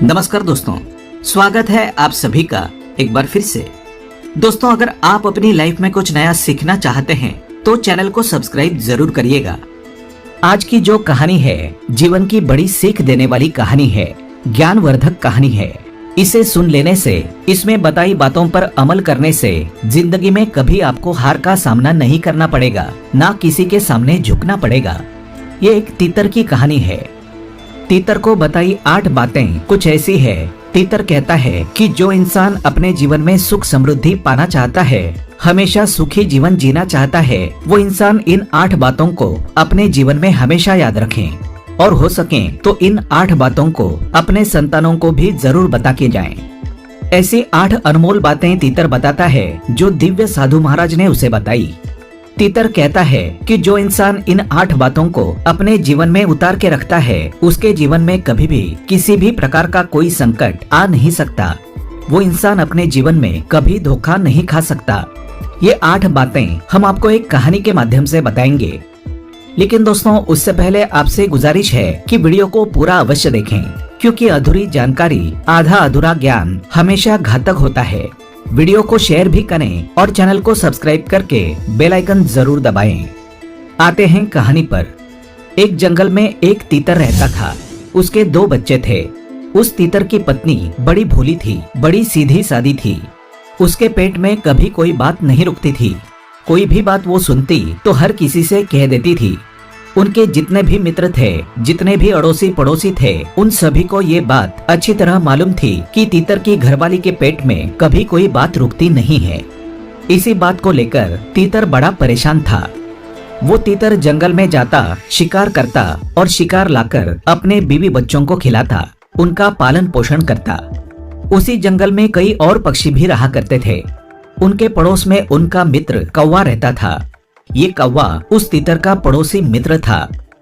नमस्कार दोस्तों, स्वागत है आप सभी का एक बार फिर से। दोस्तों, अगर आप अपनी लाइफ में कुछ नया सीखना चाहते हैं तो चैनल को सब्सक्राइब जरूर करिएगा। आज की जो कहानी है जीवन की बड़ी सीख देने वाली कहानी है, ज्ञानवर्धक कहानी है। इसे सुन लेने से, इसमें बताई बातों पर अमल करने से जिंदगी में कभी आपको हार का सामना नहीं करना पड़ेगा, ना किसी के सामने झुकना पड़ेगा। ये एक तीतर की कहानी है। तीतर को बताई 8 बातें कुछ ऐसी है। तीतर कहता है कि जो इंसान अपने जीवन में सुख समृद्धि पाना चाहता है, हमेशा सुखी जीवन जीना चाहता है, वो इंसान इन 8 बातों को अपने जीवन में हमेशा याद रखें और हो सके तो इन 8 बातों को अपने संतानों को भी जरूर बता के जाएं। ऐसी 8 अनमोल बातें तीतर बताता है जो दिव्य साधु महाराज ने उसे बताई। तीतर कहता है कि जो इंसान इन 8 बातों को अपने जीवन में उतार के रखता है, उसके जीवन में कभी भी किसी भी प्रकार का कोई संकट आ नहीं सकता। वो इंसान अपने जीवन में कभी धोखा नहीं खा सकता। ये 8 बातें हम आपको एक कहानी के माध्यम से बताएंगे। लेकिन दोस्तों, उससे पहले आपसे गुजारिश है कि वीडियो को पूरा अवश्य देखें, क्योंकि अधूरी जानकारी, आधा अधूरा ज्ञान हमेशा घातक होता है। वीडियो को शेयर भी करें और चैनल को सब्सक्राइब करके बेल आइकन जरूर दबाएं। आते हैं कहानी पर। एक जंगल में एक तीतर रहता था। उसके 2 बच्चे थे। उस तीतर की पत्नी बड़ी भोली थी, बड़ी सीधी सादी थी। उसके पेट में कभी कोई बात नहीं रुकती थी। कोई भी बात वो सुनती तो हर किसी से कह देती थी। उनके जितने भी मित्र थे, जितने भी अड़ोसी पड़ोसी थे, उन सभी को ये बात अच्छी तरह मालूम थी कि तीतर की घरवाली के पेट में कभी कोई बात रुकती नहीं है। इसी बात को लेकर तीतर बड़ा परेशान था। वो तीतर जंगल में जाता, शिकार करता और शिकार लाकर अपने बीवी बच्चों को खिलाता, उनका पालन पोषण करता। उसी जंगल में कई और पक्षी भी रहा करते थे। उनके पड़ोस में उनका मित्र कौवा रहता था। ये कौवा उस तीतर का पड़ोसी मित्र था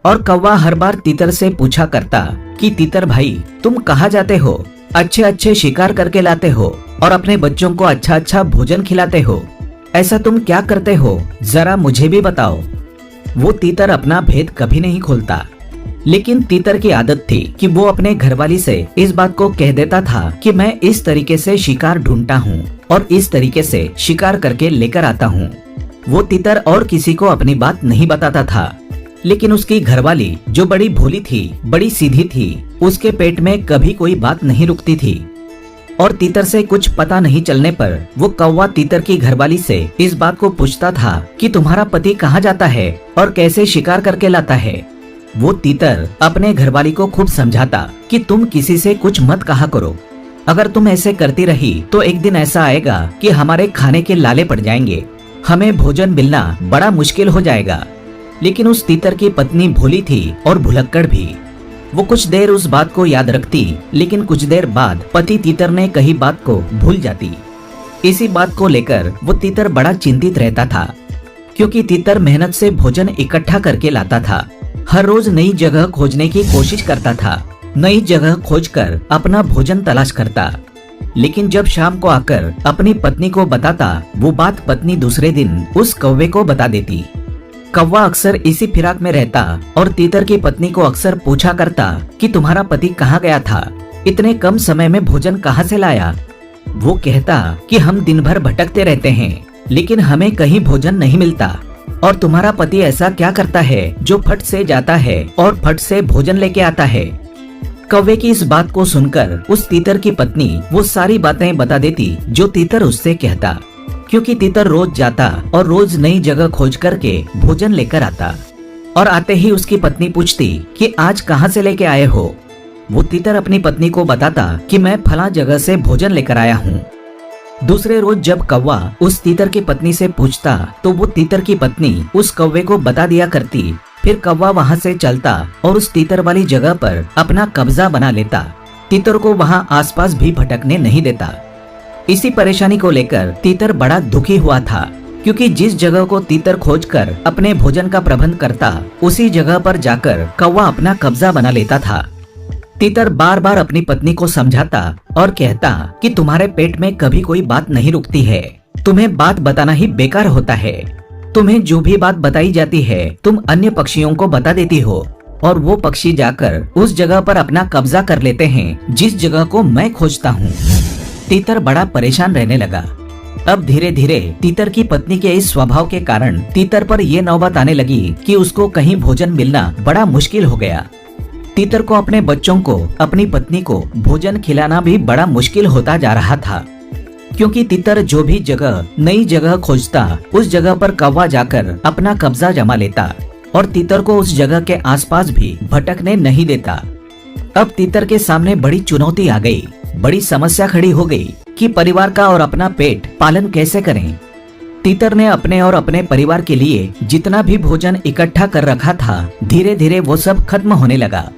और कौवा हर बार तीतर से पूछा करता कि तीतर भाई, तुम कहाँ जाते हो? अच्छे अच्छे शिकार करके लाते हो और अपने बच्चों को अच्छा अच्छा भोजन खिलाते हो। ऐसा तुम क्या करते हो, जरा मुझे भी बताओ। वो तीतर अपना भेद कभी नहीं खोलता, लेकिन तीतर की आदत थी कि वो अपने घरवाली से इस बात को कह देता था कि मैं इस तरीके से शिकार ढूंढता हूँ और इस तरीके से शिकार करके लेकर आता हूँ। वो तीतर और किसी को अपनी बात नहीं बताता था, लेकिन उसकी घरवाली जो बड़ी भोली थी, बड़ी सीधी थी, उसके पेट में कभी कोई बात नहीं रुकती थी। और तीतर से कुछ पता नहीं चलने पर वो कौवा तीतर की घरवाली से इस बात को पूछता था कि तुम्हारा पति कहाँ जाता है और कैसे शिकार करके लाता है। वो तीतर अपने घरवाली को खूब समझाता कि तुम किसी से कुछ मत कहा करो। अगर तुम ऐसे करती रही तो एक दिन ऐसा आएगा कि हमारे खाने के लाले पड़ जाएंगे, हमें भोजन मिलना बड़ा मुश्किल हो जाएगा। लेकिन उस तीतर की पत्नी भोली थी और भुलक्कड़ भी। वो कुछ देर उस बात को याद रखती, लेकिन कुछ देर बाद पति तीतर ने कही बात को भूल जाती। इसी बात को लेकर वो तीतर बड़ा चिंतित रहता था, क्योंकि तीतर मेहनत से भोजन इकट्ठा करके लाता था। हर रोज नई जगह खोजने की कोशिश करता था, नई जगह खोजकर अपना भोजन तलाश करता। लेकिन जब शाम को आकर अपनी पत्नी को बताता, वो बात पत्नी दूसरे दिन उस कौवे को बता देती। कौवा अक्सर इसी फिराक में रहता और तीतर की पत्नी को अक्सर पूछा करता कि तुम्हारा पति कहाँ गया था, इतने कम समय में भोजन कहाँ से लाया। वो कहता कि हम दिन भर भटकते रहते हैं, लेकिन हमें कहीं भोजन नहीं मिलता। और तुम्हारा पति ऐसा क्या करता है जो फट से जाता है और फट से भोजन लेके आता है। कौवे की इस बात को सुनकर उस तीतर की पत्नी वो सारी बातें बता देती जो तीतर उससे कहता, क्योंकि तीतर रोज जाता और रोज नई जगह खोज करके भोजन लेकर आता। और आते ही उसकी पत्नी पूछती कि आज कहाँ से लेके आए हो। वो तीतर अपनी पत्नी को बताता कि मैं फला जगह से भोजन लेकर आया हूँ। दूसरे रोज जब कौवा उस तीतर की पत्नी से पूछता तो वो तीतर की पत्नी उस कौवे को बता दिया करती। फिर कौवा वहाँ से चलता और उस तीतर वाली जगह पर अपना कब्जा बना लेता। तीतर को वहाँ आसपास भी भटकने नहीं देता। इसी परेशानी को लेकर तीतर बड़ा दुखी हुआ था, क्योंकि जिस जगह को तीतर खोजकर अपने भोजन का प्रबंध करता, उसी जगह पर जाकर कौवा अपना कब्जा बना लेता था। तीतर बार बार अपनी पत्नी को समझाता और कहता कि तुम्हारे पेट में कभी कोई बात नहीं रुकती है, तुम्हें बात बताना ही बेकार होता है। तुम्हें जो भी बात बताई जाती है तुम अन्य पक्षियों को बता देती हो, और वो पक्षी जाकर उस जगह पर अपना कब्जा कर लेते हैं जिस जगह को मैं खोजता हूँ। तीतर बड़ा परेशान रहने लगा। अब धीरे धीरे तीतर की पत्नी के इस स्वभाव के कारण तीतर पर यह नौबत आने लगी कि उसको कहीं भोजन मिलना बड़ा मुश्किल हो गया। तीतर को अपने बच्चों को, अपनी पत्नी को भोजन खिलाना भी बड़ा मुश्किल होता जा रहा था, क्योंकि तीतर जो भी जगह नई जगह खोजता उस जगह पर कौवा जाकर अपना कब्जा जमा लेता और तीतर को उस जगह के आसपास भी भटकने नहीं देता। अब तीतर के सामने बड़ी चुनौती आ गई, बड़ी समस्या खड़ी हो गई कि परिवार का और अपना पेट पालन कैसे करें। तीतर ने अपने और अपने परिवार के लिए जितना भी भोजन इकट्ठा कर रखा था, धीरे धीरे वो सब खत्म होने लगा।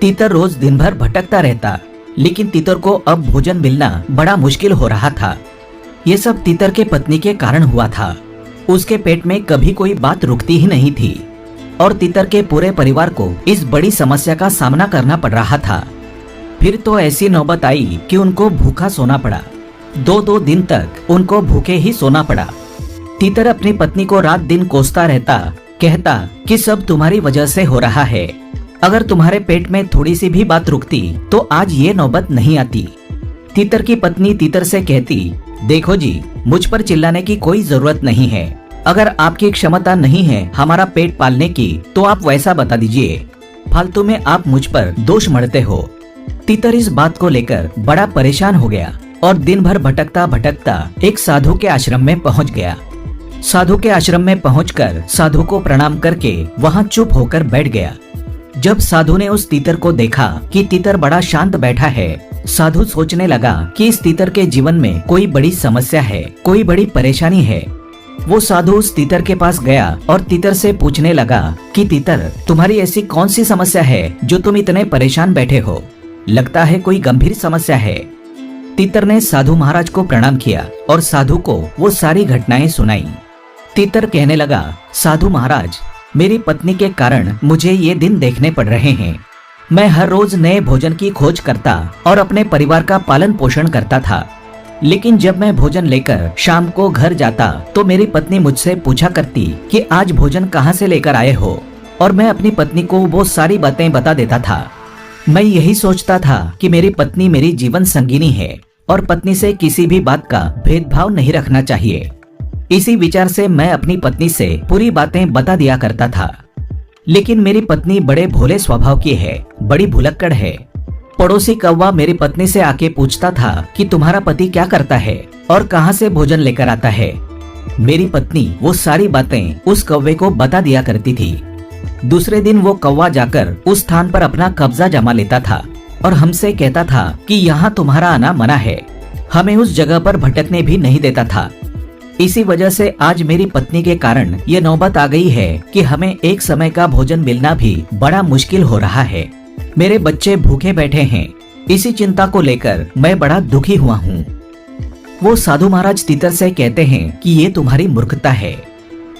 तीतर रोज दिन भर भटकता रहता, लेकिन तीतर को अब भोजन मिलना बड़ा मुश्किल हो रहा था। ये सब तीतर के पत्नी के कारण हुआ था। उसके पेट में कभी कोई बात रुकती ही नहीं थी और तीतर के पूरे परिवार को इस बड़ी समस्या का सामना करना पड़ रहा था। फिर तो ऐसी नौबत आई कि उनको भूखा सोना पड़ा। 2-2 दिन तक उनको भूखे ही सोना पड़ा। तीतर अपनी पत्नी को रात दिन कोसता रहता, कहता कि सब तुम्हारी वजह से हो रहा है। अगर तुम्हारे पेट में थोड़ी सी भी बात रुकती तो आज ये नौबत नहीं आती। तीतर की पत्नी तीतर से कहती, देखो जी, मुझ पर चिल्लाने की कोई जरूरत नहीं है। अगर आपकी क्षमता नहीं है हमारा पेट पालने की तो आप वैसा बता दीजिए, फालतू में आप मुझ पर दोष मढ़ते हो। तीतर इस बात को लेकर बड़ा परेशान हो गया और दिन भर भटकता भटकता एक साधु के आश्रम में पहुंच गया। साधु के आश्रम में पहुंचकर साधु को प्रणाम करके वहां चुप होकर बैठ गया। जब साधु ने उस तीतर को देखा कि तीतर बड़ा शांत बैठा है, साधु सोचने लगा कि इस तीतर के जीवन में कोई बड़ी समस्या है, कोई बड़ी परेशानी है। वो साधु उस तीतर के पास गया और तीतर से पूछने लगा कि तीतर, तुम्हारी ऐसी कौन सी समस्या है जो तुम इतने परेशान बैठे हो? लगता है कोई गंभीर समस्या है। तीतर ने साधु महाराज को प्रणाम किया और साधु को वो सारी घटनाएं सुनाई। तीतर कहने लगा, साधु महाराज, मेरी पत्नी के कारण मुझे ये दिन देखने पड़ रहे हैं। मैं हर रोज नए भोजन की खोज करता और अपने परिवार का पालन पोषण करता था, लेकिन जब मैं भोजन लेकर शाम को घर जाता तो मेरी पत्नी मुझसे पूछा करती कि आज भोजन कहाँ से लेकर आए हो, और मैं अपनी पत्नी को वो सारी बातें बता देता था। मैं यही सोचता था कि मेरी पत्नी मेरी जीवन संगिनी है और पत्नी से किसी भी बात का भेदभाव नहीं रखना चाहिए। इसी विचार से मैं अपनी पत्नी से पूरी बातें बता दिया करता था, लेकिन मेरी पत्नी बड़े भोले स्वभाव की है, बड़ी भुलक्कड़ है। पड़ोसी कौवा मेरी पत्नी से आके पूछता था कि तुम्हारा पति क्या करता है और कहाँ से भोजन लेकर आता है। मेरी पत्नी वो सारी बातें उस कौवे को बता दिया करती थी। दूसरे दिन वो कौवा जाकर उस स्थान पर अपना कब्जा जमा लेता था और हमसे कहता था कि यहाँ तुम्हारा आना मना है। हमें उस जगह पर भटकने भी नहीं देता था। इसी वजह से आज मेरी पत्नी के कारण ये नौबत आ गई है कि हमें एक समय का भोजन मिलना भी बड़ा मुश्किल हो रहा है। मेरे बच्चे भूखे बैठे हैं, इसी चिंता को लेकर मैं बड़ा दुखी हुआ हूँ। वो साधु महाराज तीतर से कहते हैं कि ये तुम्हारी मूर्खता है।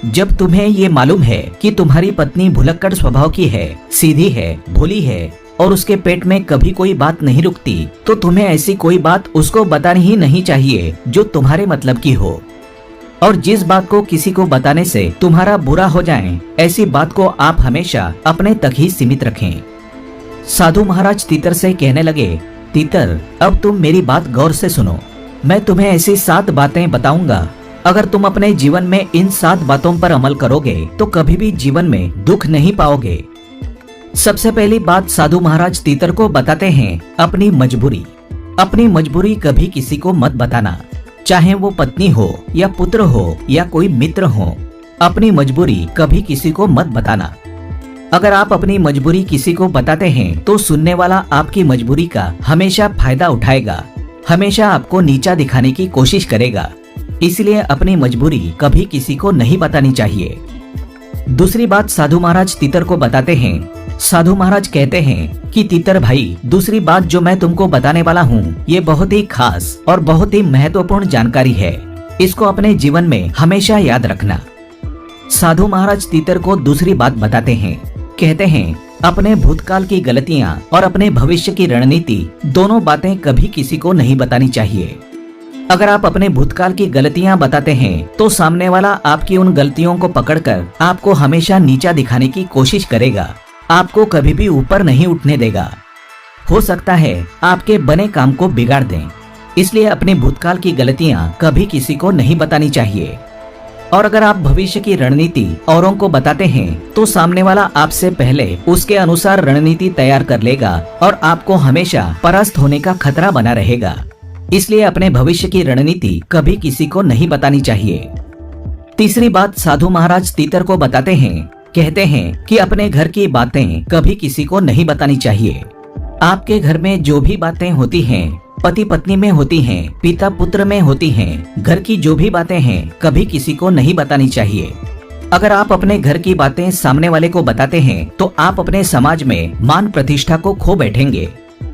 जब तुम्हें ये मालूम है कि तुम्हारी पत्नी भुलक्कड़ स्वभाव की है, सीधी है, भोली है और उसके पेट में कभी कोई बात नहीं रुकती, तो तुम्हें ऐसी कोई बात उसको बतानी ही नहीं चाहिए जो तुम्हारे मतलब की हो। और जिस बात को किसी को बताने से तुम्हारा बुरा हो जाए, ऐसी बात को आप हमेशा अपने तक ही सीमित रखें। साधु महाराज तीतर से कहने लगे, तीतर, अब तुम मेरी बात गौर से सुनो। मैं तुम्हें ऐसी 7 बातें बताऊंगा। अगर तुम अपने जीवन में इन 7 बातों पर अमल करोगे तो कभी भी जीवन में दुख नहीं पाओगे। सबसे पहली बात साधु महाराज तीतर को बताते हैं, अपनी मजबूरी। अपनी मजबूरी कभी किसी को मत बताना, चाहे वो पत्नी हो या पुत्र हो या कोई मित्र हो। अपनी मजबूरी कभी किसी को मत बताना। अगर आप अपनी मजबूरी किसी को बताते हैं तो सुनने वाला आपकी मजबूरी का हमेशा फायदा उठाएगा, हमेशा आपको नीचा दिखाने की कोशिश करेगा। इसलिए अपनी मजबूरी कभी किसी को नहीं बतानी चाहिए। दूसरी बात साधु महाराज तीतर को बताते हैं। साधु महाराज कहते हैं कि तीतर भाई, दूसरी बात जो मैं तुमको बताने वाला हूँ ये बहुत ही खास और बहुत ही महत्वपूर्ण जानकारी है। इसको अपने जीवन में हमेशा याद रखना। साधु महाराज तीतर को दूसरी बात बताते हैं। कहते हैं, अपने भूतकाल की गलतियाँ और अपने भविष्य की रणनीति दोनों बातें कभी किसी को नहीं बतानी चाहिए। अगर आप अपने भूतकाल की गलतियां बताते हैं तो सामने वाला आपकी उन गलतियों को पकड़कर आपको हमेशा नीचा दिखाने की कोशिश करेगा। आपको कभी भी ऊपर नहीं उठने देगा। हो सकता है आपके बने काम को बिगाड़ दें। इसलिए अपने भूतकाल की गलतियां कभी किसी को नहीं बतानी चाहिए। और अगर आप भविष्य की रणनीति औरों को बताते हैं तो सामने वाला आपसे पहले उसके अनुसार रणनीति तैयार कर लेगा और आपको हमेशा परास्त होने का खतरा बना रहेगा। इसलिए अपने भविष्य की रणनीति कभी किसी को नहीं बतानी चाहिए। तीसरी बात साधु महाराज तीतर को बताते हैं, कहते हैं कि अपने घर की बातें कभी किसी को नहीं बतानी चाहिए। आपके घर में जो भी बातें होती हैं, पति पत्नी में होती हैं, पिता पुत्र में होती हैं, घर की जो भी बातें हैं कभी किसी को नहीं बतानी चाहिए। अगर आप अपने घर की बातें सामने वाले को बताते हैं तो आप अपने समाज में मान प्रतिष्ठा को खो बैठेंगे।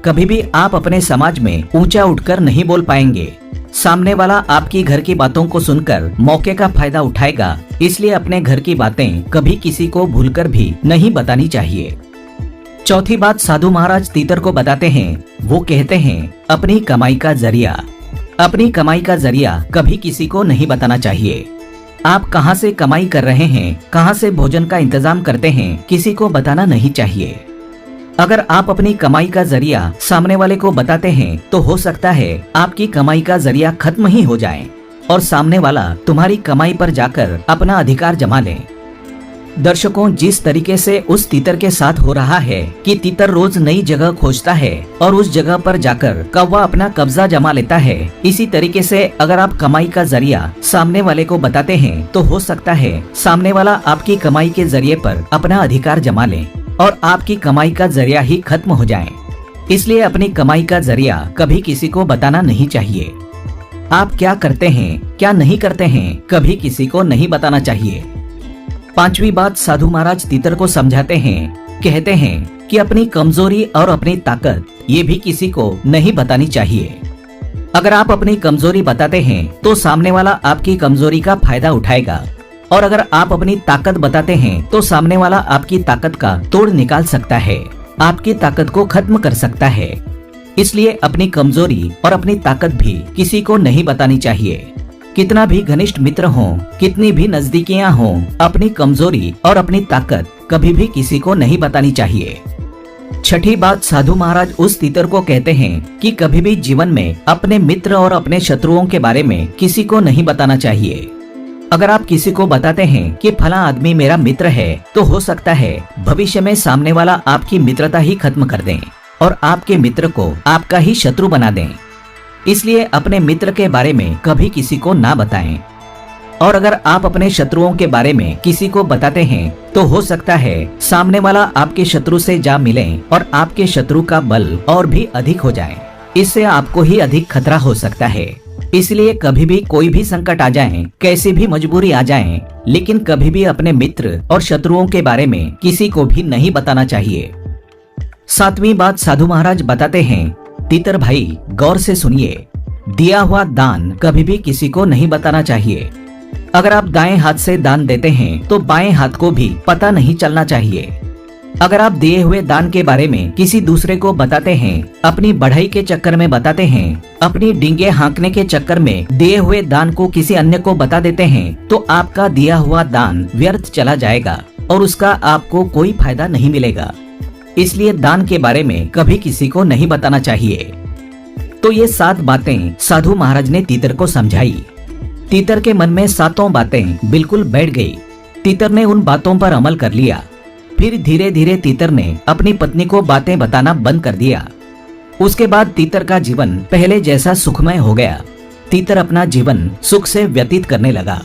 कभी भी आप अपने समाज में ऊंचा उठकर नहीं बोल पाएंगे। सामने वाला आपकी घर की बातों को सुनकर मौके का फायदा उठाएगा। इसलिए अपने घर की बातें कभी किसी को भूलकर भी नहीं बतानी चाहिए। चौथी बात साधु महाराज तीतर को बताते हैं, वो कहते हैं अपनी कमाई का जरिया। अपनी कमाई का जरिया कभी किसी को नहीं बताना चाहिए। आप कहां से कमाई कर रहे हैं, कहां से भोजन का इंतजाम करते हैं, किसी को बताना नहीं चाहिए। अगर आप अपनी कमाई का जरिया सामने वाले को बताते हैं तो हो सकता है आपकी कमाई का जरिया खत्म ही हो जाए और सामने वाला तुम्हारी कमाई पर जाकर अपना अधिकार जमा ले। दर्शकों, जिस तरीके से उस तीतर के साथ हो रहा है कि तीतर रोज नई जगह खोजता है और उस जगह पर जाकर कौवा अपना कब्जा जमा लेता है, इसी तरीके से अगर आप कमाई का जरिया सामने वाले को बताते हैं तो हो सकता है सामने वाला आपकी कमाई के जरिए पर अपना अधिकार जमा ले और आपकी कमाई का जरिया ही खत्म हो जाए। इसलिए अपनी कमाई का जरिया कभी किसी को बताना नहीं चाहिए। आप क्या करते हैं, क्या नहीं करते हैं, कभी किसी को नहीं बताना चाहिए। पांचवी बात साधु महाराज तीतर को समझाते हैं, कहते हैं कि अपनी कमजोरी और अपनी ताकत ये भी किसी को नहीं बतानी चाहिए। अगर आप अपनी कमजोरी बताते हैं तो सामने वाला आपकी कमजोरी का फायदा उठाएगा और अगर आप अपनी ताकत बताते हैं तो सामने वाला आपकी ताकत का तोड़ निकाल सकता है, आपकी ताकत को खत्म कर सकता है। इसलिए अपनी कमजोरी और अपनी ताकत भी किसी को नहीं बतानी चाहिए। कितना भी घनिष्ठ मित्र हो, कितनी भी नजदीकियां हो, अपनी कमजोरी और अपनी ताकत कभी भी किसी को नहीं बतानी चाहिए। छठी बात साधु महाराज उस तीतर को कहते हैं कि कभी भी जीवन में अपने मित्र और अपने शत्रुओं के बारे में किसी को नहीं बताना चाहिए। अगर आप किसी को बताते हैं कि फला आदमी मेरा मित्र है तो हो सकता है भविष्य में सामने वाला आपकी मित्रता ही खत्म कर दें और आपके मित्र को आपका ही शत्रु बना दें। इसलिए अपने मित्र के बारे में कभी किसी को ना बताएं। और अगर आप अपने शत्रुओं के बारे में किसी को बताते हैं तो हो सकता है सामने वाला आपके शत्रु से जा मिले और आपके शत्रु का बल और भी अधिक हो जाए। इससे आपको ही अधिक खतरा हो सकता है। इसलिए कभी भी कोई भी संकट आ जाए, कैसी भी मजबूरी आ जाए, लेकिन कभी भी अपने मित्र और शत्रुओं के बारे में किसी को भी नहीं बताना चाहिए। सातवीं बात साधु महाराज बताते हैं, तीतर भाई गौर से सुनिए, दिया हुआ दान कभी भी किसी को नहीं बताना चाहिए। अगर आप दाएं हाथ से दान देते हैं तो बाएं हाथ को भी पता नहीं चलना चाहिए। अगर आप दिए हुए दान के बारे में किसी दूसरे को बताते हैं, अपनी बढ़ाई के चक्कर में बताते हैं, अपनी डींगे हाँकने के चक्कर में दिए हुए दान को किसी अन्य को बता देते हैं तो आपका दिया हुआ दान व्यर्थ चला जाएगा और उसका आपको कोई फायदा नहीं मिलेगा। इसलिए दान के बारे में कभी किसी को नहीं बताना चाहिए। तो ये 7 बातें साधु महाराज ने तीतर को समझाई। तीतर के मन में 7 बातें बिल्कुल बैठ गई। तीतर ने उन बातों पर अमल कर लिया। फिर धीरे धीरे तीतर ने अपनी पत्नी को बातें बताना बंद कर दिया। उसके बाद तीतर का जीवन पहले जैसा सुखमय हो गया। तीतर अपना जीवन सुख से व्यतीत करने लगा।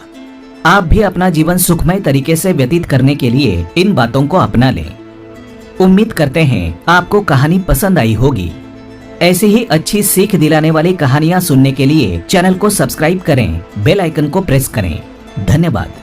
आप भी अपना जीवन सुखमय तरीके से व्यतीत करने के लिए इन बातों को अपना लें। उम्मीद करते हैं आपको कहानी पसंद आई होगी। ऐसी ही अच्छी सीख दिलाने वाली कहानियां सुनने के लिए चैनल को सब्सक्राइब करें, बेल आइकन को प्रेस करें। धन्यवाद।